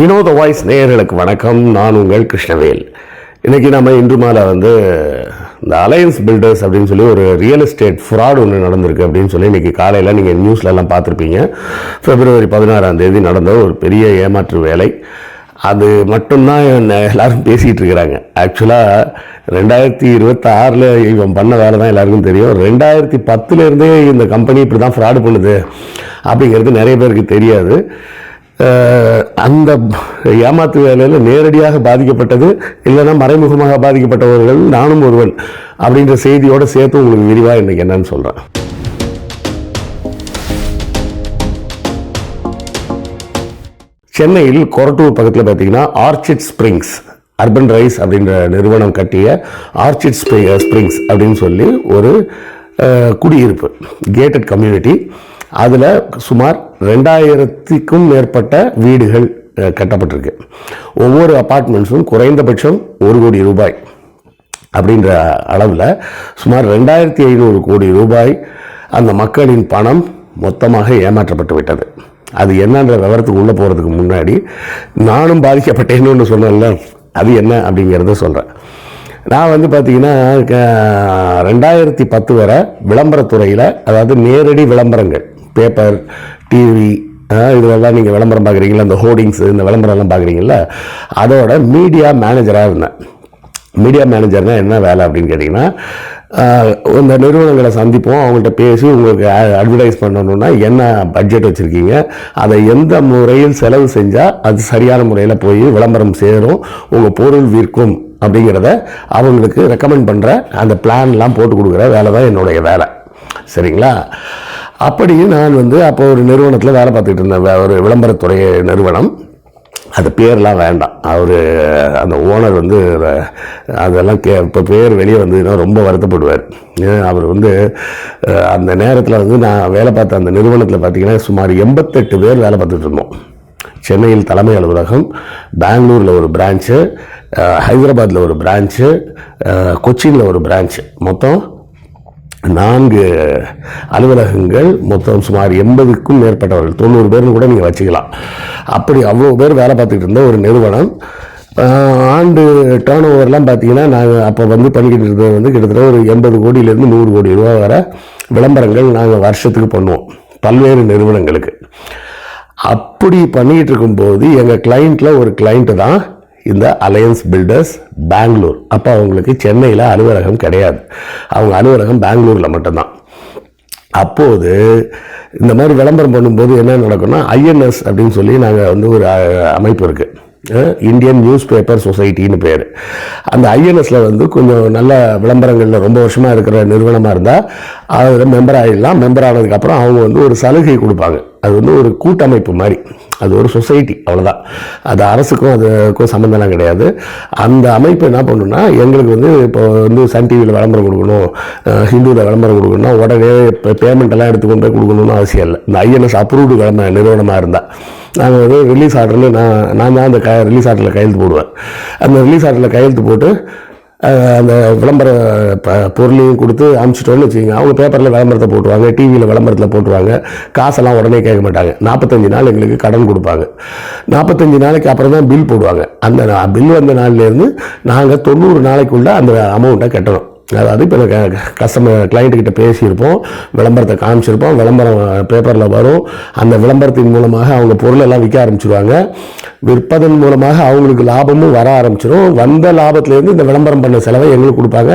வினோத வாய்ஸ் நேயர்களுக்கு வணக்கம். நான் உங்கள் கிருஷ்ணவேல். இன்றைக்கி நம்ம இன்று மாலை இந்த அலையன்ஸ் பில்டர்ஸ் அப்படின்னு சொல்லி ஒரு ரியல் எஸ்டேட் ஃப்ராட் ஒன்று நடந்திருக்கு அப்படின்னு சொல்லி இன்றைக்கி காலையில் நீங்கள் நியூஸ்லலாம் பார்த்துருப்பீங்க. February 16 நடந்த ஒரு பெரிய ஏமாற்று வேலை. அது மட்டும்தான் எல்லோரும் பேசிகிட்டு இருக்கிறாங்க. ஆக்சுவலாக 2026 இவன் பண்ண வேலை தான் எல்லாருக்கும் தெரியும். 2010 இந்த கம்பெனி இப்படி தான் ஃப்ராடு பண்ணுது அப்படிங்கிறது நிறைய பேருக்கு தெரியாது. அந்த ஏமாத்து வேலையில் நேரடியாக பாதிக்கப்பட்டது இல்லைன்னா மறைமுகமாக பாதிக்கப்பட்டவர்கள் நானும் ஒருவன் அப்படின்ற செய்தியோடு சேர்த்து உங்களுக்கு விரிவாக இன்றைக்கி என்னன்னு சொல்கிறேன். சென்னையில் கொரட்டூர் பக்கத்தில் பார்த்தீங்கன்னா ஆர்ச்சிட் ஸ்ப்ரிங்ஸ் அர்பன் ரைஸ் அப்படின்ற நிறுவனம் கட்டிய ஆர்ச்சிட் ஸ்ப்ரிங்ஸ் அப்படின்னு சொல்லி ஒரு குடியிருப்பு கேட்டட் கம்யூனிட்டி. அதில் சுமார் 2000க்கும் மேற்பட்ட வீடுகள் கட்டப்பட்டிருக்கு. ஒவ்வொரு அப்பார்ட்மெண்ட்ஸும் குறைந்தபட்சம் 1 கோடி ரூபாய் அப்படின்ற அளவில் சுமார் 2500 கோடி ரூபாய் அந்த மக்களின் பணம் மொத்தமாக ஏமாற்றப்பட்டு விட்டது. அது என்னன்ற விவரத்துக்கு உள்ளே போகிறதுக்கு முன்னாடி நானும் பாதிக்கப்பட்டேன்னு சொன்னேன்ல, அது என்ன அப்படிங்கிறத சொல்கிறேன். நான் பார்த்தீங்கன்னா 2010 வரை விளம்பரத்துறையில், அதாவது நேரடி விளம்பரங்கள், பேப்பர், டிவி, இதெல்லாம் நீங்கள் விளம்பரம் பார்க்குறீங்களா, இந்த ஹோர்டிங்ஸ், இந்த விளம்பரம்லாம் பார்க்குறீங்களா, அதோட மீடியா மேனேஜராக இருந்தேன். மீடியா மேனேஜர்னால் என்ன வேலை அப்படின்னு கேட்டிங்கன்னா, இந்த நிறுவனங்களை சந்திப்போம், அவங்கள்ட்ட பேசி உங்களுக்கு அட்வர்டைஸ் பண்ணணுன்னா என்ன பட்ஜெட் வச்சுருக்கீங்க, அதை எந்த முறையில் செலவு செஞ்சால் அது சரியான முறையில் போய் விளம்பரம் சேரும், உங்கள் பொருள் விற்கும் அப்படிங்கிறத அவங்களுக்கு ரெக்கமெண்ட் பண்ணுற அந்த பிளான்லாம் போட்டு கொடுக்குற வேலை தான் என்னுடைய வேலை. சரிங்களா? அப்படி நான் அப்போ ஒரு நிறுவனத்தில் வேலை பார்த்துக்கிட்டு இருந்தேன், ஒரு விளம்பரத்துறை நிறுவனம். அது பேர்லாம் வேண்டாம். அவர் அந்த ஓனர் அதெல்லாம் இப்போ பேர் வெளியே வந்ததுன்னா ரொம்ப வருத்தப்படுவார். அவர் அந்த நேரத்தில் நான் வேலை பார்த்த அந்த நிறுவனத்தில் பார்த்தீங்கன்னா சுமார் 88 பேர் வேலை பார்த்துட்டு இருந்தோம். சென்னையில் தலைமை அலுவலகம், பெங்களூரில் ஒரு பிரான்ச்சு, ஹைதராபாத்தில் ஒரு பிரான்ச்சு, கொச்சினில் ஒரு பிரான்ச்சு, மொத்தம் 4 அலுவலகங்கள், மொத்தம் சுமார் 80க்கும் மேற்பட்டவர்கள், 90 பேர்னு கூட நீங்கள் வச்சுக்கலாம். அப்படி அவ்வளோ பேர் வேலை பார்த்துக்கிட்டு இருந்த ஒரு நிறுவனம். ஆண்டு டேர்ன் ஓவர்லாம் பார்த்தீங்கன்னா நாங்கள் அப்போ பண்ணிக்கிட்டு இருந்தது கிட்டத்தட்ட ஒரு 80 கோடியிலேருந்து 100 கோடி ரூபா வரை விளம்பரங்கள் நாங்கள் வருஷத்துக்கு பண்ணுவோம் பல்வேறு நிறுவனங்களுக்கு. அப்படி பண்ணிக்கிட்டு இருக்கும்போது எங்கள் கிளைண்ட்டில் ஒரு கிளைண்ட்டு தான் இந்த அலையன்ஸ் பில்டர்ஸ் பெங்களூர். அப்போ அவங்களுக்கு சென்னையில் அலுவலகம் கிடையாது, அவங்க அலுவலகம் பெங்களூரில் மட்டும்தான். அப்போது இந்த மாதிரி விளம்பரம் பண்ணும்போது என்ன நடக்கும்னா, ஐஎன்எஸ் அப்படின்னு சொல்லி நாங்கள் ஒரு அமைப்பு இருக்குது, இந்தியன் நியூஸ் பேப்பர் சொசைட்டின்னு பேர். அந்த ஐஎன்எஸில் கொஞ்சம் நல்ல விளம்பரங்களில் ரொம்ப வருஷமாக இருக்கிற நிறுவனமாக இருந்தால் அதில் மெம்பர் ஆகிடலாம். மெம்பர் ஆனதுக்கப்புறம் அவங்க ஒரு சலுகை கொடுப்பாங்க. அது ஒரு கூட்டமைப்பு மாதிரி, அது ஒரு சொசைட்டி, அவ்வளோதான். அது அரசுக்கும் அதுக்கும் சம்மந்தம்லாம் கிடையாது. அந்த அமைப்பு என்ன பண்ணுன்னா, எங்களுக்கு இப்போ சன் டிவியில் விளம்பரம் கொடுக்கணும், ஹிந்துவில் விளம்பரம் கொடுக்கணும்னா உடனே பேமெண்ட்டெல்லாம் எடுத்து கொண்டு போய் கொடுக்கணும்னு அவசியம் இல்லை. இந்த ஐஎன்எஸ் அப்ரூவ்டு நிறுவனமாக இருந்தால் நாங்கள் ரிலீஸ் ஆர்டரில் நான் தான் அந்த ரிலீஸ் ஆர்டரில் கையெழுத்து போடுவேன். அந்த ரிலீஸ் ஆர்டரில் கையெழுத்து போட்டு அந்த விளம்பர பொருளையும் கொடுத்து அனுப்பிச்சிட்டோன்னு வச்சுக்கோங்க. அவங்க பேப்பரில் விளம்பரத்தை போட்டுருவாங்க, டிவியில் விளம்பரத்தில் போட்டுருவாங்க. காசெல்லாம் உடனே கேட்க மாட்டாங்க. 45 நாள் எங்களுக்கு கடன் கொடுப்பாங்க. 45 நாளைக்கு அப்புறம் தான் பில் போடுவாங்க. அந்த பில் வந்த நாள்லேருந்து நாங்கள் 90 நாளைக்குள்ளே அந்த அமௌண்ட்டை கட்டணும். அதாவது இப்போ கஸ்டமர் கிளைண்ட்டுக்கிட்ட பேசியிருப்போம், விளம்பரத்தை காமிச்சிருப்போம், விளம்பரம் பேப்பரில் வரும். அந்த விளம்பரத்தின் மூலமாக அவங்க பொருளெல்லாம் விற்க ஆரம்பிச்சிருவாங்க. விற்பதன் மூலமாக அவங்களுக்கு லாபமும் வர ஆரம்பிச்சிடும். வந்த லாபத்துலேருந்து இந்த விளம்பரம் பண்ண செலவை எங்களுக்கு கொடுப்பாங்க.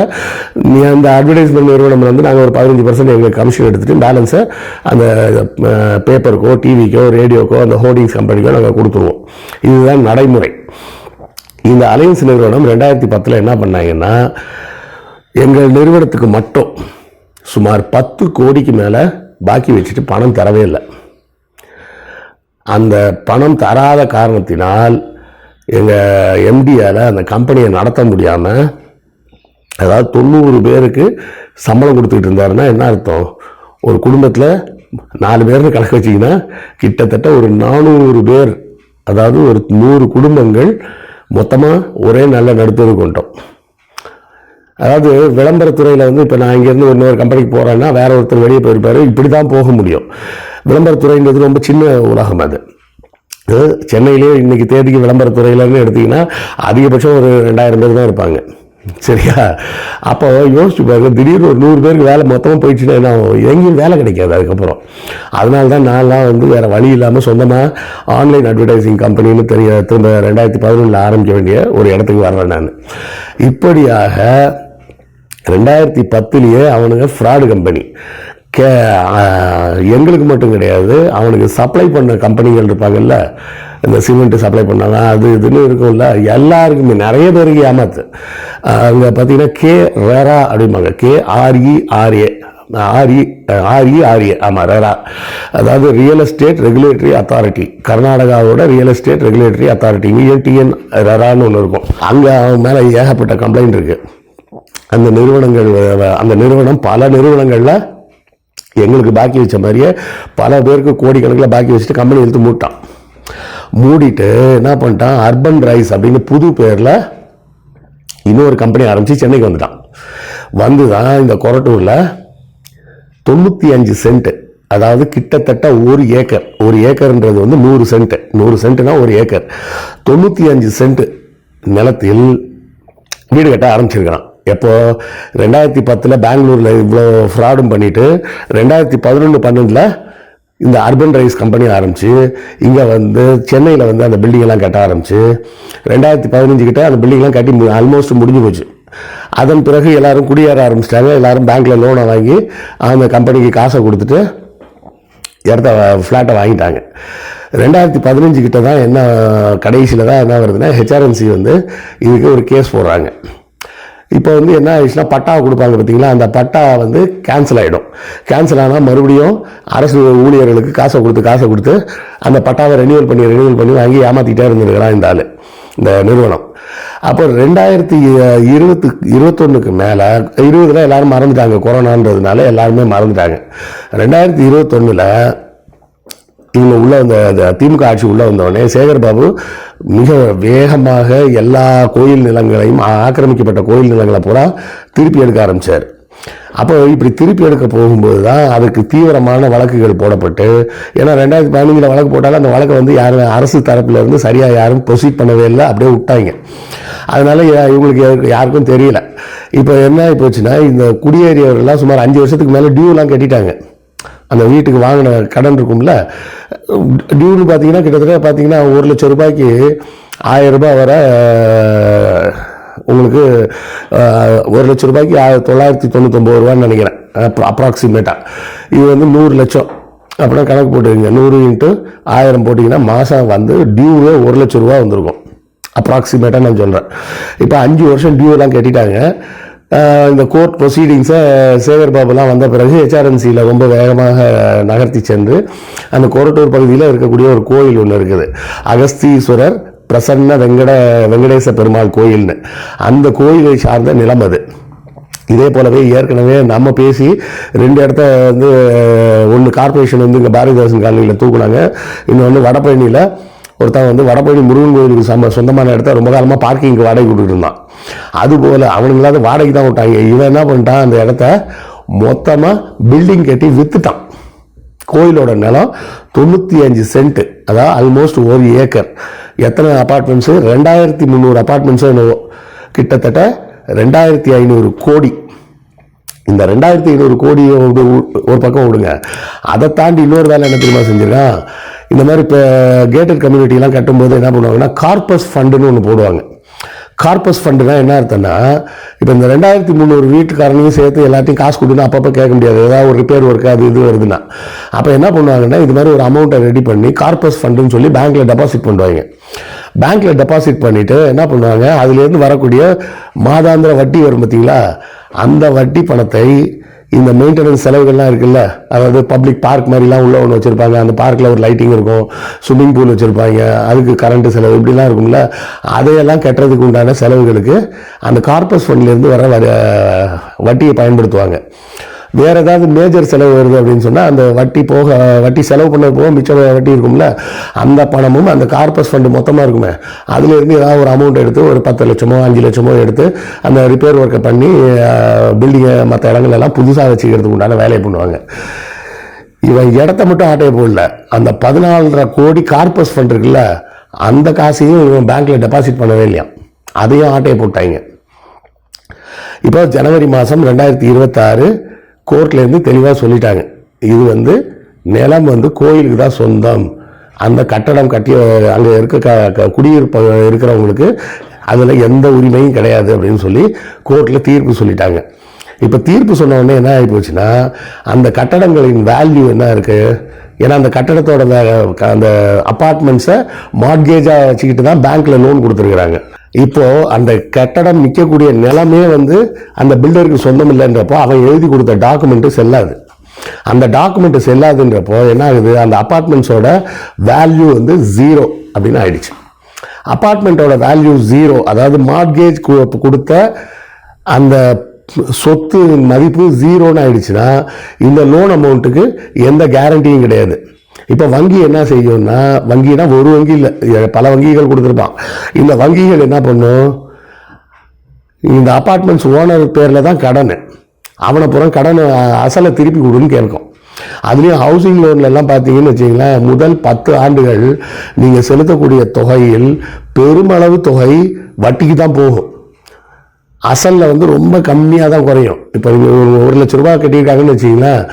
அந்த அட்வர்டைஸ்மெண்ட் நிறுவனம் நாங்கள் ஒரு 15% எங்களுக்கு கமிஷன் எடுத்துகிட்டு பேலன்ஸை அந்த பேப்பருக்கோ, டிவிக்கோ, ரேடியோக்கோ, அந்த ஹோர்டிங்ஸ் கம்பெனிக்கோ நாங்கள் கொடுத்துருவோம். இதுதான் நடைமுறை. இந்த அலையன்ஸ் நிறுவனம் 2010 என்ன பண்ணாங்கன்னா, எங்கள் நிறுவனத்துக்கு மட்டும் சுமார் 10 கோடிக்கு மேலே பாக்கி வச்சுட்டு பணம் தரவே இல்லை. அந்த பணம் தராத காரணத்தினால் எங்கள் எம்டியால் அந்த கம்பெனியை நடத்த முடியாமல், அதாவது 90 பேருக்கு சம்பளம் கொடுத்துக்கிட்டு இருந்தாருன்னா என்ன அர்த்தம், ஒரு குடும்பத்தில் 4 பேர்னு கணக்கு வச்சிங்கன்னா கிட்டத்தட்ட ஒரு 400 பேர், அதாவது ஒரு 100 குடும்பங்கள் மொத்தமாக ஒரே நல்ல நடுத்தது கொண்டோம். அதாவது விளம்பரத்துறையில் இப்போ நான் இங்கேருந்து இன்னொரு கம்பெனிக்கு போகிறேன்னா வேற ஒருத்தர் வெளியே போயிருப்பார், இப்படி தான் போக முடியும். விளம்பரத்துறைன்றது ரொம்ப சின்ன உலகம். அது சென்னையிலே இன்றைக்கி தேதிக்கு விளம்பரத்துறையிலன்னு எடுத்திங்கன்னா அதிகபட்சம் ஒரு 2000 பேர் தான் இருப்பாங்க. சரியா? அப்போ யோசிச்சு பாருங்க, திடீர்னு ஒரு 100 பேருக்கு வேலை மொத்தமாக போயிடுச்சுன்னா என்ன எங்கேயும் வேலை கிடைக்காது அதுக்கப்புறம். அதனால தான் நான்லாம் வேறு வழி இல்லாமல் சொந்தமாக ஆன்லைன் அட்வர்டைஸிங் கம்பெனின்னு திரும்ப 2011 ஆரம்பிக்க வேண்டிய ஒரு இடத்துக்கு வர்றேன் நான். இப்படியாக 2010 அவனுங்க ஃப்ராடு கம்பெனி எங்களுக்கு மட்டும் கிடையாது, அவனுக்கு சப்ளை பண்ண கம்பெனிகள் இருப்பாங்கல்ல, இந்த சிமெண்ட்டு சப்ளை பண்ணாங்க அது இதுன்னு இருக்கும்ல, எல்லாருக்குமே நிறைய பேருக்கு ஏமாத்து. அங்கே பார்த்தீங்கன்னா RERA அப்படிம்பாங்க, KRERA ஆமாம் RERA, அதாவது ரியல் எஸ்டேட் ரெகுலேட்டரி அத்தாரிட்டி, கர்நாடகாவோட real estate regulatory authority, TN RERAன்னு ஒன்று இருக்கும். அங்கே அவன் மேலே ஏகப்பட்ட கம்ப்ளைண்ட் இருக்குது. அந்த நிறுவனம் பல நிறுவனங்களில் எங்களுக்கு பாக்கி வச்ச மாதிரியே பல பேருக்கு கோடிக்கணக்கில் பாக்கி வச்சுட்டு கம்பெனி எடுத்து மூடிட்டு என்ன பண்ணிட்டான், அர்பன் ரைஸ் அப்படின்னு புது பேரில் இன்னொரு கம்பெனி ஆரம்பித்து சென்னைக்கு வந்து தான் இந்த கொரட்டூரில் 95 சென்ட், அதாவது கிட்டத்தட்ட 1 ஏக்கர், 1 ஏக்கர்ன்றது 100 சென்ட், 100 சென்ட்னா 1 ஏக்கர், 95 சென்ட் நிலத்தில் வீடு கட்ட ஆரம்பிச்சிருக்கிறான். எப்போ 2010 பெங்களூரில் இவ்வளோ ஃப்ராடும் பண்ணிவிட்டு 2011-12 இந்த அர்பன் ரைஸ் கம்பெனி ஆரம்பித்து இங்கே சென்னையில் அந்த பில்டிங்கெல்லாம் கட்ட ஆரம்பித்து 2015 கிட்ட அந்த பில்டிங்லாம் கட்டி ஆல்மோஸ்ட் முடிஞ்சு போச்சு. அதன் பிறகு எல்லோரும் குடியேற ஆரம்பிச்சிட்டாங்க. எல்லோரும் பேங்க்கில் லோனை வாங்கி அந்த கம்பெனிக்கு காசை கொடுத்துட்டு இடத்த ஃப்ளாட்டை வாங்கிட்டாங்க. 2015 கிட்ட தான் என்ன கடைசியில் தான் என்ன வருதுன்னா, HRNC இதுக்கு ஒரு கேஸ் போடுறாங்க. இப்போ என்ன ஆயிடுச்சுன்னா, பட்டா கொடுப்பாங்க பார்த்தீங்களா, அந்த பட்டா கேன்சல் ஆகிடும். கேன்சல் ஆனால் மறுபடியும் அரசு ஊழியர்களுக்கு காசை கொடுத்து அந்த பட்டாவை ரெனியூவல் பண்ணி வாங்கி ஏமாற்றிக்கிட்டே இருந்துருக்கிறான் இந்த ஆள், இந்த நிறுவனம். அப்போ 2021 மேலே 20 எல்லாரும் மறந்துட்டாங்க, கொரோனான்றதுனால எல்லாருமே மறந்துட்டாங்க. 2021 இவங்க உள்ள திமுக ஆட்சி உள்ள வந்தவொடனே சேகர் பாபு மிக வேகமாக எல்லா கோயில் நிலங்களையும், ஆக்கிரமிக்கப்பட்ட கோயில் நிலங்களை பூரா திருப்பி எடுக்க ஆரம்பித்தார். அப்போ இப்படி திருப்பி எடுக்க போகும்போது தான் அதுக்கு தீவிரமான வழக்குகள் போடப்பட்டு, ஏன்னா 2015 வழக்கு போட்டாலும் அந்த வழக்கை யாரும் அரசு தரப்புல இருந்து சரியாக யாரும் ப்ரொசீட் பண்ணவே இல்லை, அப்படியே விட்டாங்க. அதனால இவங்களுக்கு யாருக்கும் தெரியல. இப்போ என்ன ஆகி போச்சுன்னா, இந்த குடியேறியவர்கள்லாம் சுமார் 5 வருஷத்துக்கு மேலே டியூலாம் கட்டிட்டாங்க. அந்த வீட்டுக்கு வாங்கின கடன் இருக்கும்ல, டியூன்னு பார்த்தீங்கன்னா கிட்டத்தட்ட 1 லட்சம் ரூபாய்க்கு 1000 ரூபாய் வர உங்களுக்கு 1 லட்சம் ரூபாய்க்கு 999 ரூபான்னு நினைக்கிறேன் அப்ராக்சிமேட்டாக. இது 100 லட்சம் அப்படின்னா கணக்கு போட்டுருங்க, 100 × 1000 போட்டிங்கன்னா மாதம் டியூவே 1 லட்சம் ரூபா வந்திருக்கும் அப்ராக்சிமேட்டாக நான் சொல்கிறேன். இப்போ 5 வருஷம் டியூலாம் கட்டிட்டாங்க. இந்த கோர்ட் ப்ரொசீடிங்ஸை சேகர் பாபுலாம் வந்த பிறகு HRNCயில் ரொம்ப வேகமாக நகர்த்தி சென்று அந்த கொரட்டூர் பகுதியில் இருக்கக்கூடிய ஒரு கோயில் ஒன்று இருக்குது, அகஸ்தீஸ்வரர் பிரசன்ன வெங்கடேச பெருமாள் கோயில்னு. அந்த கோயிலை சார்ந்த நிலம் அது. இதே போலவே ஏற்கனவே நம்ம பேசி 2 இடத்த ஒன்று கார்பரேஷன் இங்கே பாரதிதாசன் காலனியில் தூக்குனாங்க, இன்னொன்று வடபழனியில் ஒருத்தன் வடபழனி முருகன் கோயிலுக்கு சொந்தமான இடத்த ரொம்ப காலமாக பார்க்கிங்க்கு வாடகை கொடுத்துட்டு இருந்தான். அதுபோல் அவனுங்களாவது வாடகைக்கு தான் விட்டாங்க. இவன் என்ன பண்ணிட்டான், அந்த இடத்த மொத்தமாக பில்டிங் கட்டி விற்றுட்டான். கோயிலோட நிலம் 95 சென்ட், அதாவது ஆல்மோஸ்ட் 1 ஏக்கர். எத்தனை அப்பார்ட்மெண்ட்ஸு? 2300 அப்பார்ட்மெண்ட்ஸோ என்னவோ, கிட்டத்தட்ட 2500 கோடி. இந்த 2500 கோடியை ஒரு பக்கம் விடுங்க, அதை தாண்டி இன்னொரு வேலை என்ன தெரியுமா செஞ்சிருக்கான். இந்த மாதிரி இப்போ கேட்டட் கம்யூனிட்டிலாம் கட்டும்போது என்ன பண்ணுவாங்கன்னா, கார்பஸ் ஃபண்டுன்னு ஒன்று போடுவாங்க. கார்பஸ் ஃபண்டுனா என்ன அர்த்தம்னா, இப்போ இந்த 2300 வீட்டுக்காரனையும் சேர்த்து எல்லாத்தையும் காசு கொடுன்னா அப்பப்போ கேட்க முடியாது, ஏதாவது ஒரு ரிப்பேர் ஒர்க்கு அது இது வருதுன்னா. அப்போ என்ன பண்ணுவாங்கன்னா, இது மாதிரி ஒரு அமௌண்ட்டை ரெடி பண்ணி கார்பஸ் ஃபண்டுன்னு சொல்லி பேங்க்கில் டெபாசிட் பண்ணுவாங்க. பேங்க்கில் டெபாசிட் பண்ணிவிட்டு என்ன பண்ணுவாங்க, அதுலேருந்து வரக்கூடிய மாதாந்திர வட்டி வரும் பார்த்தீங்களா, அந்த வட்டி பணத்தை இந்த மெயின்டெனன்ஸ் செலவுகள்லாம் இருக்குல்ல, அதாவது பப்ளிக் பார்க் மாதிரிலாம் உள்ள ஒன்று வச்சுருப்பாங்க, அந்த பார்க்கில் ஒரு லைட்டிங் இருக்கும், ஸ்விம்மிங் பூல் வச்சுருப்பாங்க, அதுக்கு கரண்ட்டு செலவு இப்படிலாம் இருக்கும்ல, அதையெல்லாம் கட்டுறதுக்கு உண்டான செலவுகளுக்கு அந்த கார்பஸ் ஃபண்ட்லேருந்து வர வட்டியை பயன்படுத்துவாங்க. வேறு ஏதாவது மேஜர் செலவு வருது அப்படின்னு சொன்னால் அந்த வட்டி செலவு பண்ணது போக மிச்சம் வட்டி இருக்கும்ல, அந்த பணமும் அந்த கார்பஸ் ஃபண்டு மொத்தமாக இருக்குமே, அதுலேருந்து ஏதாவது ஒரு அமௌண்ட் எடுத்து ஒரு 10 லட்சமோ 5 லட்சமோ எடுத்து அந்த ரிப்பேர் ஒர்க்கை பண்ணி பில்டிங்கை மற்ற இடங்களெல்லாம் புதுசாக வச்சுக்கிறதுக்கு உண்டான வேலையை பண்ணுவாங்க. இவன் இடத்த மட்டும் ஆட்டையை போடல, அந்த 14.5 கோடி கார்பஸ் ஃபண்ட் இருக்குல்ல, அந்த காசையும் இவன் பேங்க்ல டெபாசிட் பண்ணவே இல்லையா, அதையும் ஆட்டையை போட்டாங்க. இப்போ ஜனவரி மாதம் 2026 கோர்ட்லேருந்து தெளிவாக சொல்லிட்டாங்க, இது நிலம் கோயிலுக்கு தான் சொந்தம், அந்த கட்டடம் கட்டிய அங்கே இருக்க குடியிருப்பு இருக்கிறவங்களுக்கு அதில் எந்த உரிமையும் கிடையாது அப்படின்னு சொல்லி கோர்ட்டில் தீர்ப்பு சொல்லிட்டாங்க. இப்போ தீர்ப்பு சொன்ன உடனே என்ன ஆகி போச்சுன்னா, அந்த கட்டடங்களின் வேல்யூ என்ன இருக்குது, ஏன்னா அந்த கட்டடத்தோட அந்த அப்பார்ட்மெண்ட்ஸை மார்ட்கேஜாக வச்சுக்கிட்டு தான் பேங்க்கில் லோன் கொடுத்துருக்குறாங்க. இப்போது அந்த கட்டடம் நிற்கக்கூடிய நிலமே அந்த பில்டருக்கு சொந்தம் இல்லைன்றப்போ அவன் எழுதி கொடுத்த டாக்குமெண்ட்டு செல்லாது. அந்த டாக்குமெண்ட் செல்லாதுன்றப்போ என்ன ஆகுது, அந்த அப்பார்ட்மெண்ட்ஸோட வேல்யூ 0 அப்படின்னு ஆயிடுச்சு. அப்பார்ட்மெண்ட்டோட வேல்யூ 0, அதாவது மார்ட்கேஜ் கொடுத்த அந்த சொத்து மதிப்பு 0ன்னு ஆயிடுச்சுன்னா இந்த லோன் அமௌண்ட்டுக்கு எந்த கேரண்டியும் கிடையாது. இப்போ வங்கி என்ன செய்யும்னா, வங்கினா ஒரு வங்கி இல்லை, பல வங்கிகள் கொடுத்துருப்பான். இந்த வங்கிகள் என்ன பண்ணும், இந்த அப்பார்ட்மெண்ட்ஸ் ஓனர் பேரில் தான் கடன், அவனை புறம் கடன் அசலை திருப்பி கொடுன்னு கேட்கும். அதுலேயும் ஹவுசிங் லோன்லாம் பார்த்தீங்கன்னு வச்சிங்களேன், முதல் 10 ஆண்டுகள் நீங்கள் செலுத்தக்கூடிய தொகையில் பெருமளவு தொகை வட்டிக்கு தான் போகும், அசலில் ரொம்ப கம்மியாக தான் குறையும். இப்போ நீங்கள் 1 லட்ச ரூபா கட்டியிருக்காங்கன்னு வச்சிங்களேன்,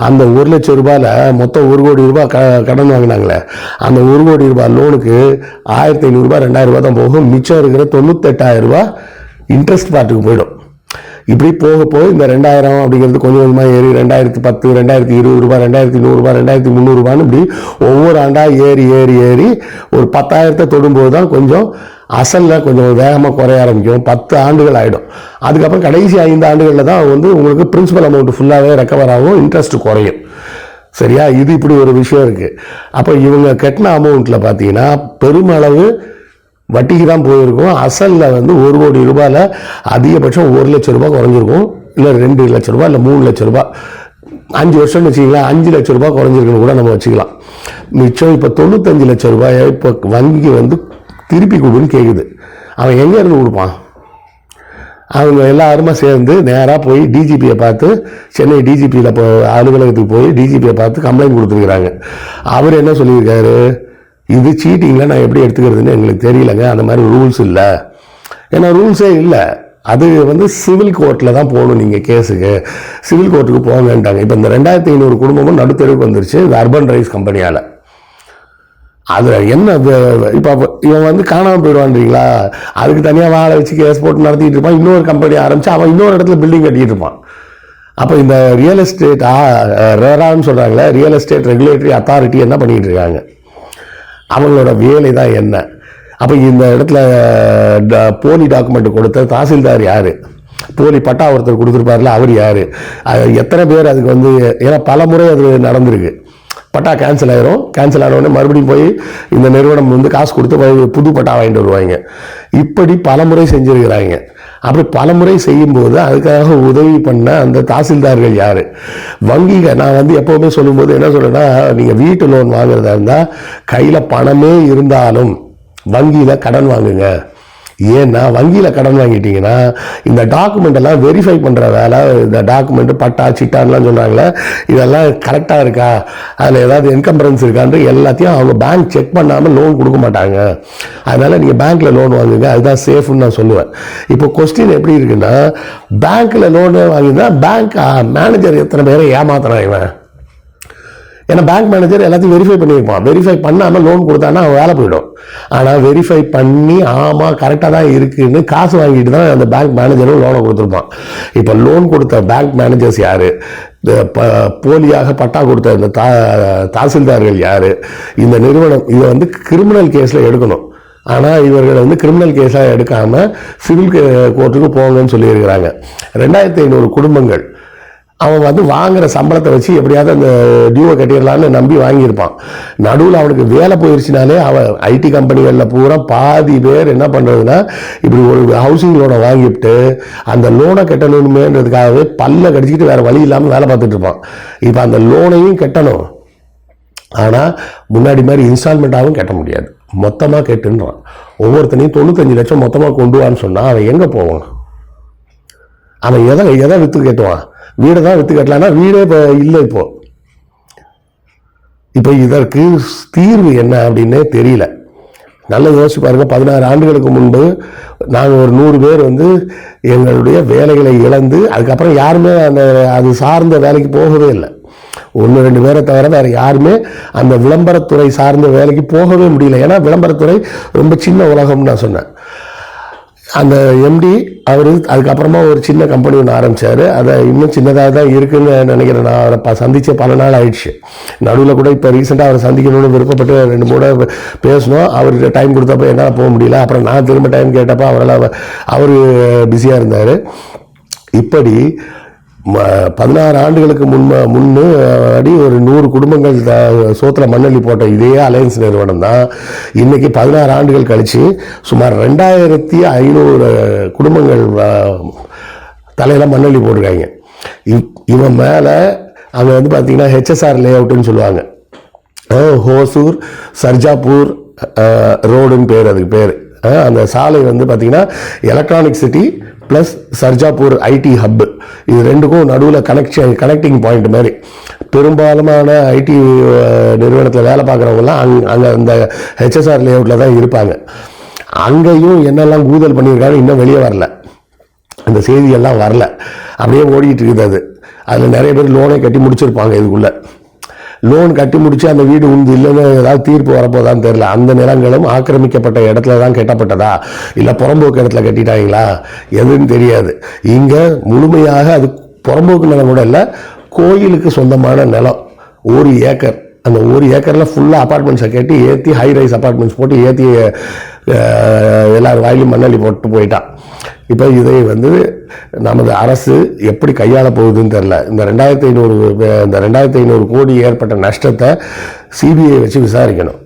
அந்த 1 லட்ச ரூபாயில் மொத்தம் 1 கோடி ரூபாய் கடன் வாங்கினாங்களே, அந்த 1 கோடி ரூபாய் லோனுக்கு 1500 ரூபாய் 2000 ரூபா தான் போகும், மிச்சம் இருக்கிற 98,000 ரூபாய் இன்ட்ரெஸ்ட் பார்ட்டுக்கு போயிடும். இப்படி போக போக இந்த 2000 அப்படிங்கிறது கொஞ்சம் கொஞ்சமாக ஏறி 2010, 2020 ரூபாய், 2100 ரூபாய், 2300 ரூபான்னு இப்படி ஒவ்வொரு ஆண்டாக ஏறி ஏறி ஏறி ஒரு 10,000 தொடும்போது தான் கொஞ்சம் அசலில் கொஞ்சம் வேகமாக குறைய ஆரம்பிக்கும். 10 ஆண்டுகள் ஆகிடும். அதுக்கப்புறம் கடைசி 5 ஆண்டுகளில் தான் உங்களுக்கு பிரின்சிபல் அமௌண்ட் ஃபுல்லாகவே ரெக்கவர் ஆகும், இன்ட்ரெஸ்ட் குறையும். சரியா, இது இப்படி ஒரு விஷயம் இருக்குது. அப்போ இவங்க கட்டின அமௌண்ட்டில் பார்த்தீங்கன்னா பெருமளவு வட்டிக்கு தான் போயிருக்கும். அசலில் 1 கோடி ரூபாயில் அதிகபட்சம் 1 லட்ச ரூபாய் குறைஞ்சிருக்கும், இல்லை 2 லட்ச ரூபாய், இல்லை 3 லட்ச ரூபாய். 5 வருஷம்னு வச்சுக்கலாம், 5 லட்ச ரூபாய் குறைஞ்சிருக்குன்னு கூட நம்ம வச்சுக்கலாம். மிச்சம் இப்போ 95 லட்ச ரூபாயை இப்போ வங்கி திருப்பி கொடுன்னு கேட்குது. அவன் எங்கே இருந்து கொடுப்பான்? அவங்க எல்லாருமா சேர்ந்து நேராக போய் டிஜிபியை பார்த்து, சென்னை டிஜிபியில் அலுவலகத்துக்கு போய் டிஜிபியை பார்த்து கம்ப்ளைண்ட் கொடுத்துருக்குறாங்க. அவர் என்ன சொல்லியிருக்காரு, இது சீட்டிங்கில் நான் எப்படி எடுத்துக்கிறதுன்னு எங்களுக்கு தெரியலங்க, அந்த மாதிரி ரூல்ஸ் இல்லை. ஏன்னா ரூல்ஸே இல்லை, அது சிவில் கோர்ட்டில் தான் போகணும், நீங்கள் கேஸுக்கு சிவில் கோர்ட்டுக்கு போங்கன்ட்டாங்க. இப்போ இந்த 2500 குடும்பமும் நடுத்தெருவுக்கு வந்துருச்சு இந்த அர்பன் ரைஸ் கம்பெனியால். அது என்ன, இப்போ இவன் காணாமல் போயிடுவான்றீங்களா, அதுக்கு தனியாக வாழை வச்சு கேஸ் போட்டு நடத்திட்டு இருப்பான். இன்னொரு கம்பெனி ஆரம்பித்து அவன் இன்னொரு இடத்துல பில்டிங் கட்டிகிட்டு இருப்பான். அப்போ இந்த ரியல் எஸ்டேட் ரெரான்னு சொல்கிறாங்களே, ரியல் எஸ்டேட் ரெகுலேட்டரி அத்தாரிட்டி என்ன பண்ணிகிட்டு இருக்காங்க, அவங்களோட வேலை தான் என்ன? அப்போ இந்த இடத்துல போலி டாக்குமெண்ட் கொடுத்த தாசில்தார் யார், போலி பட்டா ஒருத்தர் கொடுத்துருப்பார்ல அவர் யார், எத்தனை பேர் அதுக்கு ஏன்னா பல முறை அது நடந்திருக்கு. பட்டா கேன்சல் ஆயிரும், கேன்சல் ஆனவுடனே மறுபடியும் போய் இந்த நிறுவனம் காசு கொடுத்து புது பட்டா வாங்கிட்டு வருவாங்க. இப்படி பல முறை செஞ்சுருக்கிறாங்க. அப்படி பல முறை செய்யும்போது அதுக்காக உதவி பண்ண அந்த தாசில்தார்கள் யார்? வங்கிகள் நான் எப்போவுமே சொல்லும்போது என்ன சொல்கிறேன்னா, நீங்கள் வீட்டு லோன் வாங்குறதா இருந்தால் கையில் பணமே இருந்தாலும் வங்கியில் கடன் வாங்குங்க. ஏன்னா வங்கியில் கடன் வாங்கிட்டீங்கன்னா இந்த டாக்குமெண்ட் எல்லாம் வெரிஃபை பண்ணுற வேலை, இந்த டாக்குமெண்ட் பட்டா சிட்டான்லாம் சொல்கிறாங்களே, இதெல்லாம் கரெக்டாக இருக்கா, அதில் ஏதாவது என்கம்பரன்ஸ் இருக்கான்னு எல்லாத்தையும் அவங்க பேங்க் செக் பண்ணாமல் லோன் கொடுக்க மாட்டாங்க. அதனால் நீங்கள் பேங்க்கில் லோன் வாங்குங்க, அதுதான் சேஃப்னு நான் சொல்லுவேன். இப்போ கொஸ்டின் எப்படி இருக்குன்னா, பேங்க்கில் லோனு வாங்கினா பேங்க் மேனேஜர் எத்தனை பேரை ஏமாத்துறான் இவன். ஏன்னா பேங்க் மேனேஜர் எல்லாத்தையும் வெரிஃபை பண்ணியிருப்பான், வெரிஃபை பண்ணாமல் லோன் கொடுத்தானா அவன் வேலை போயிடும். ஆனால் வெரிஃபை பண்ணி ஆமாம் கரெக்டாக தான் இருக்குன்னு காசு வாங்கிட்டு தான் அந்த பேங்க் மேனேஜரும் லோனை கொடுத்துருப்பான். இப்போ லோன் கொடுத்த பேங்க் மேனேஜர்ஸ் யார், போலியாக பட்டா கொடுத்த இந்த தாசில்தார்கள் யார், இந்த நிறுவனம் இதை கிரிமினல் கேஸில் எடுக்கணும். ஆனால் இவர்கள் கிரிமினல் கேஸாக எடுக்காமல் சிவில் கோர்ட்டுக்கு போங்கன்னு சொல்லியிருக்கிறாங்க. 2500 குடும்பங்கள் அவன் வாங்குற சம்பளத்தை வச்சு எப்படியாவது அந்த டியூவை கட்டிடலான்னு நம்பி வாங்கியிருப்பான். நடுவில் அவனுக்கு வேலை போயிடுச்சுனாலே அவன் ஐடி கம்பெனிகளில் பூரா பாதி பேர் என்ன பண்ணுறதுன்னா, இப்படி ஒரு ஹவுசிங் லோனை வாங்கிவிட்டு அந்த லோனை கட்டணுமேன்றதுக்காகவே பல்ல கடிச்சிக்கிட்டு வேறு வழி இல்லாமல் வேலை பார்த்துட்டு இருப்பான். இப்போ அந்த லோனையும் கட்டணும், ஆனால் முன்னாடி மாதிரி இன்ஸ்டால்மெண்ட்டாகவும் கட்ட முடியாது, மொத்தமாக கேட்டுன்றான். ஒவ்வொருத்தனையும் 95 லட்சம் மொத்தமாக கொண்டு வான்னு சொன்னால் அவன் எங்கே போவான்? அவன் எதை விற்று கட்டுவான்? வீடை தான் விற்று கட்டலான்னா வீடே இப்போ இல்லை. இப்போ இப்போ இதற்கு தீர்வு என்ன அப்படின்னே தெரியல. நல்லா யோசிச்சு பாருங்க. 16 ஆண்டுகளுக்கு முன்பு நாங்கள் ஒரு 100 பேர் வந்து எங்களுடைய வேலைகளை இழந்து அதுக்கப்புறம் யாருமே அது சார்ந்த வேலைக்கு போகவே இல்லை. 1-2 பேரை தவிர வேற யாருமே அந்த விளம்பரத்துறை சார்ந்த வேலைக்கு போகவே முடியல. ஏன்னா விளம்பரத்துறை ரொம்ப சின்ன உலகம்னு நான் சொன்னேன். அந்த எம்டி அவர் அதுக்கப்புறமா ஒரு சின்ன கம்பெனி ஒன்று ஆரம்பித்தார். அதை இன்னும் சின்னதாக தான் இருக்குன்னு நினைக்கிறேன். நான் அவரை சந்தித்த பல நாள் ஆயிடுச்சு. நடுவில் கூட இப்போ ரீசெண்டாக அவரை சந்திக்கணும்னு விருப்பப்பட்டு 2-3 பேசணும். அவருக்கு டைம் கொடுத்தப்போ என்னால் போக முடியல. அப்புறம் நான் திரும்ப டைம் கேட்டப்போ அவர் பிஸியாக இருந்தார். இப்படி 16 ஆண்டுகளுக்கு முன்னாடி ஒரு 100 குடும்பங்கள் சோத்துல மண்ணள்ளி போட்ட இதே அலையன்ஸ் நிறுவனம் தான் இன்னைக்கு 16 ஆண்டுகள் கழிச்சு சுமார் 2500 குடும்பங்கள் தலையில மண்ணள்ளி போட்டிருக்காங்க. இவன் மேல அங்கே வந்து பார்த்தீங்கன்னா ஹெச்எஸ்ஆர் லே அவுட்டுன்னு சொல்லுவாங்க. ஹோசூர் சர்ஜாப்பூர் ரோடுன்னு பேர், அதுக்கு பேர். அந்த சாலை வந்து பார்த்தீங்கன்னா electronic city plus Sarjapur IT hub, இது ரெண்டுக்கும் நடுவில் கனெக்டிங் பாயிண்ட் மாதிரி. பெரும்பாலுமான ஐடி நிறுவனத்தில் வேலை பார்க்குறவங்கலாம் அங்கே அந்த ஹெச்எஸ்ஆர் லேஅவுட்டில் தான் இருப்பாங்க. அங்கேயும் என்னெல்லாம் கூதல் பண்ணியிருக்காங்க இன்னும் வெளியே வரல, அந்த செய்தியெல்லாம் வரல, அப்படியே ஓடிக்கிட்டு இருக்குது. அதில் நிறைய பேர் லோனை கட்டி முடிச்சிருப்பாங்க. இதுக்குள்ளே லோன் கட்டி முடிச்சு அந்த வீடு உண்டு இல்லைன்னு ஏதாவது தீர்ப்பு வரப்போதான்னு தெரியல. அந்த நிலங்களும் ஆக்கிரமிக்கப்பட்ட இடத்துல தான் கட்டப்பட்டதா இல்லை புறம்போக்கு இடத்துல கட்டிட்டாங்களா எதுன்னு தெரியாது. இங்கே முழுமையாக அது புறம்போக்கு நிலம் கூட இல்லை, கோயிலுக்கு சொந்தமான நிலம் 1 ஏக்கர். அந்த 1 ஏக்கரில் ஃபுல்லாக அப்பார்ட்மெண்ட்ஸை கட்டி ஏற்றி ஹை ரைஸ் அப்பார்ட்மெண்ட்ஸ் போட்டு ஏற்றி எல்லாரும் வாயிலும் மண்ணள்ளி போட்டு போயிட்டான். இப்போ இதை வந்து நமது அரசு எப்படி கையாள போகுதுன்னு தெரில. இந்த 2500 கோடி ஏற்பட்ட நஷ்டத்தை சிபிஐ வச்சு விசாரிக்கணும்.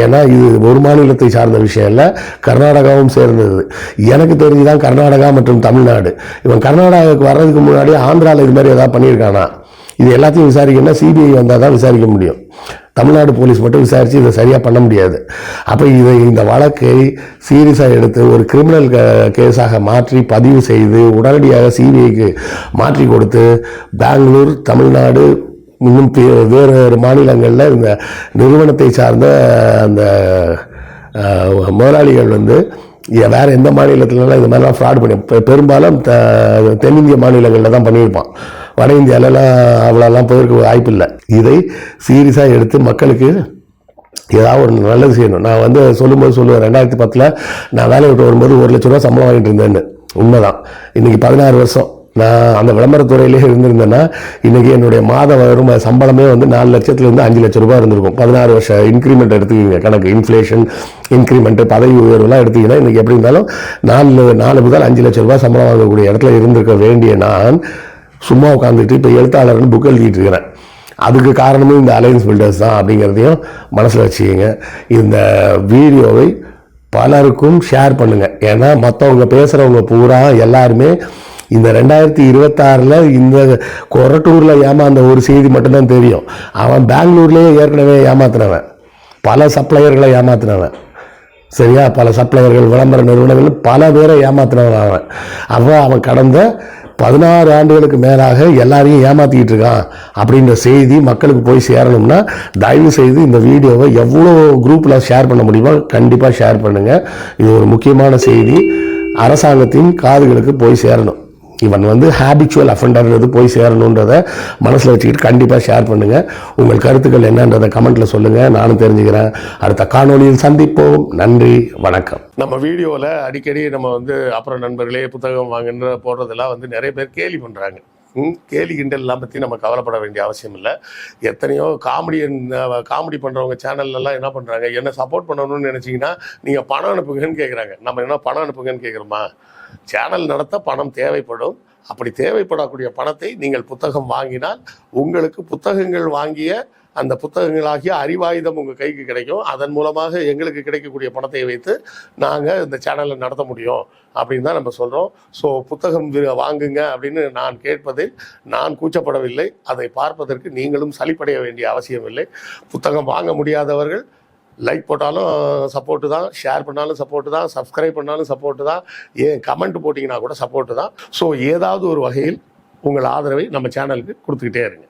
ஏன்னா இது ஒரு மாநிலத்தை சார்ந்த விஷயம் இல்லை, கர்நாடகாவும் சேர்ந்தது. எனக்கு தெரிஞ்சுதான் கர்நாடகா மற்றும் தமிழ்நாடு. இவன் கர்நாடகாவுக்கு வர்றதுக்கு முன்னாடி ஆந்திராவில் இது மாதிரி ஏதாவது பண்ணியிருக்கானா, இது எல்லாத்தையும் விசாரிக்கணும்னா சிபிஐ வந்தால் தான் விசாரிக்க முடியும். தமிழ்நாடு போலீஸ் மட்டும் விசாரித்து இதை சரியாக பண்ண முடியாது. அப்போ இந்த வழக்கை சீரியஸாக எடுத்து ஒரு கிரிமினல் கேஸாக மாற்றி பதிவு செய்து உடனடியாக சிபிஐக்கு மாற்றி கொடுத்து பெங்களூர், தமிழ்நாடு, இன்னும் வேறு வேறு மாநிலங்களில் இந்த நிறுவனத்தை சார்ந்த அந்த முதலாளிகள் வந்து வேறு எந்த மாநிலத்துலலாம் இந்த மாதிரிலாம் ஃப்ராட் பண்ணி பெரும்பாலும் தென்னிந்திய மாநிலங்களில் தான் பண்ணியிருப்பான். வட இந்தியாவிலலாம் அவ்வளோலாம் போயிருக்க வாய்ப்பு இல்லை. இதை சீரியஸாக எடுத்து மக்களுக்கு ஏதாவது ஒரு நல்லது செய்யணும். நான் வந்து சொல்லுவேன் 2010 நான் வேலையை விட்டு வரும்போது 1 லட்ச ரூபா சம்பளம் வாங்கிட்டு இருந்தேன்னு. உண்மைதான். இன்றைக்கி 16 வருஷம் நான் அந்த விளம்பரத்துறையிலே இருந்திருந்தேன்னா இன்றைக்கி என்னுடைய மாத வரும் சம்பளமே வந்து 4 லட்சத்துலேருந்து 5 லட்ச ரூபா இருந்திருக்கும். 16 வருஷம் இன்க்ரிமெண்ட் எடுத்துக்கிங்க கணக்கு, இன்ஃப்ளேஷன் இன்க்ரிமெண்ட்டு பதவி உயர்வுலாம் எடுத்திங்கன்னா இன்றைக்கி எப்படி இருந்தாலும் 4 முதல் 5 லட்ச ரூபா சம்பளம் வாங்கக்கூடிய இடத்துல இருந்திருக்க வேண்டிய நான் சும்மா உட்காந்துட்டு இப்போ எழுத்தாளர்னு புக் எழுதிட்டு இருக்கிறேன். அதுக்கு காரணமும் இந்த அலையன்ஸ் பில்டர்ஸ் தான் அப்படிங்கிறதையும் மனசில் வச்சுக்கிங்க. இந்த வீடியோவை பலருக்கும் ஷேர் பண்ணுங்கள். ஏன்னா மற்றவங்க பேசுகிறவங்க பூரா எல்லாருமே இந்த 2026 இந்த கொரட்டூரில் ஏமாந்த ஒரு செய்தி மட்டும்தான் தெரியும். அவன் பெங்களூர்லேயே ஏற்கனவே ஏமாத்தினவன், பல சப்ளையர்களை ஏமாத்தினவன். சரியா, பல சப்ளையர்கள், விளம்பர நிறுவனங்கள் பல பேரை ஏமாத்தினவன். அவன் கடந்த 16 ஆண்டுகளுக்கு மேலாக எல்லாரையும் ஏமாற்றிக்கிட்டு இருக்கான் அப்படின்ற செய்தி மக்களுக்கு போய் சேரணும்னா தயவு செய்து இந்த வீடியோவை எவ்வளோ குரூப்பில் ஷேர் பண்ண முடியுமோ கண்டிப்பாக ஷேர் பண்ணுங்கள். இது ஒரு முக்கியமான செய்தி, அரசாங்கத்தின் காதுகளுக்கு போய் சேரணும். இவன் வந்து ஹேபிச்சுவல் அஃபெண்டர்ன்றது போய் சேரணுன்றத மனசில் வச்சுக்கிட்டு கண்டிப்பாக ஷேர் பண்ணுங்கள். உங்கள் கருத்துக்கள் என்னன்றதை கமெண்ட்டில் சொல்லுங்கள், நானும் தெரிஞ்சுக்கிறேன். அடுத்த காணொலியில் சந்திப்போம். நன்றி, வணக்கம். நம்ம வீடியோவில் அடிக்கடி நம்ம வந்து அப்புறம் நண்பர்களே புத்தகம் வாங்குன்ற போடுறதெல்லாம் வந்து நிறைய பேர் கேலி பண்ணுறாங்க. கேலி கிண்டல்லாம் பற்றி நம்ம கவலைப்பட வேண்டிய அவசியம் இல்லை. எத்தனையோ காமெடி பண்ணுறவங்க சேனல்லலாம் என்ன பண்ணுறாங்க, என்ன சப்போர்ட் பண்ணணும்னு நினச்சிங்கன்னா நீங்கள் பணம் அனுப்புங்கன்னு கேட்குறாங்க. நம்ம என்ன பணம் அனுப்புங்கன்னு கேட்குறோமா? சேனல் நடத்த பணம் தேவைப்படும். அப்படி தேவைப்படக்கூடிய பணத்தை நீங்கள் புத்தகம் வாங்கினால் உங்களுக்கு புத்தகங்கள் வாங்கிய அந்த புத்தகங்களாகிய அறிவாயுதம் உங்கள் கைக்கு கிடைக்கும். அதன் மூலமாக எங்களுக்கு கிடைக்கக்கூடிய பணத்தை வைத்து நாங்கள் இந்த சேனலை நடத்த முடியும் அப்படின்னு தான் நம்ம சொல்கிறோம். ஸோ புத்தகம் வாங்குங்க அப்படின்னு நான் கேட்பதில் நான் கூச்சப்படவில்லை. அதை பார்ப்பதற்கு நீங்களும் சலிப்படைய வேண்டிய அவசியம் இல்லை. புத்தகம் வாங்க முடியாதவர்கள் லைக் போட்டாலும் சப்போர்ட்டு தான், ஷேர் பண்ணாலும் சப்போர்ட்டு தான், சப்ஸ்கிரைப் பண்ணாலும் சப்போர்ட்டு தான், ஏன் கமெண்ட் போட்டிங்கன்னா கூட சப்போர்ட்டு தான். ஸோ ஏதாவது ஒரு வகையில் உங்கள் ஆதரவை நம்ம சேனலுக்கு கொடுத்துக்கிட்டே இருங்க.